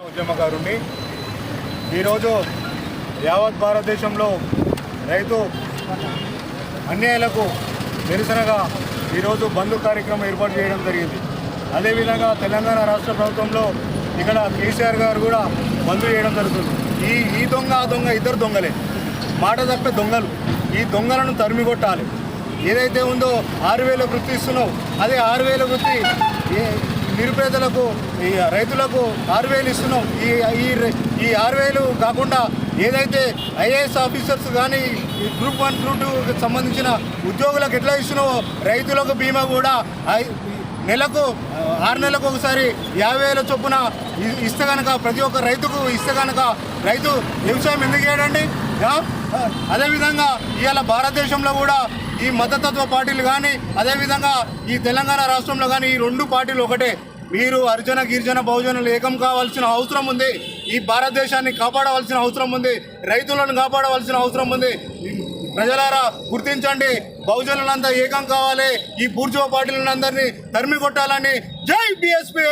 ఉద్యమకారుణ్ణి ఈరోజు యావత్ భారతదేశంలో రైతు అన్యాయాలకు నిరసనగా ఈరోజు బంద్ కార్యక్రమం ఏర్పాటు చేయడం జరిగింది. అదేవిధంగా తెలంగాణ రాష్ట్ర ప్రభుత్వంలో ఇక్కడ కేసీఆర్ గారు కూడా బంద్ చేయడం జరుగుతుంది. ఈ దొంగ ఆ దొంగ ఇద్దరు దొంగలే, మాట తప్పే దొంగలు. ఈ దొంగలను తరిమి కొట్టాలి. ఏదైతే ఉందో 6,000 వృత్తి ఇస్తున్నావు, అదే 6,000 వృత్తి నిరుపేదలకు రైతులకు 6,000 ఇస్తున్నావు. ఈ 6,000 కాకుండా ఏదైతే ఐఏఎస్ ఆఫీసర్స్ కానీ గ్రూప్ 1 గ్రూప్ 2కి సంబంధించిన ఉద్యోగులకు ఎట్లా ఇస్తున్నావో రైతులకు బీమా కూడా నెలకు 6 నెలలకు ఒకసారి 50,000 చొప్పున ఇస్తే కనుక ప్రతి ఒక్క రైతుకు ఇస్తే కనుక రైతు వ్యవసాయం ఎందుకు చేయడండి? అదేవిధంగా ఇవాళ భారతదేశంలో కూడా ఈ మతతత్వ పార్టీలు కానీ అదేవిధంగా ఈ తెలంగాణ రాష్ట్రంలో కానీ ఈ 2 పార్టీలు ఒకటే. మీరు హరిజన గిరిజన బహుజనులు ఏకం కావాల్సిన అవసరం ఉంది. ఈ భారతదేశాన్ని కాపాడవలసిన అవసరం ఉంది. రైతులను కాపాడవలసిన అవసరం ఉంది. ప్రజలారా గుర్తించండి, బహుజనులంతా ఏకం కావాలి. ఈ బూర్జువా పార్టీలందరినీ తరిమి కొట్టాలని జై బీఎస్పీ.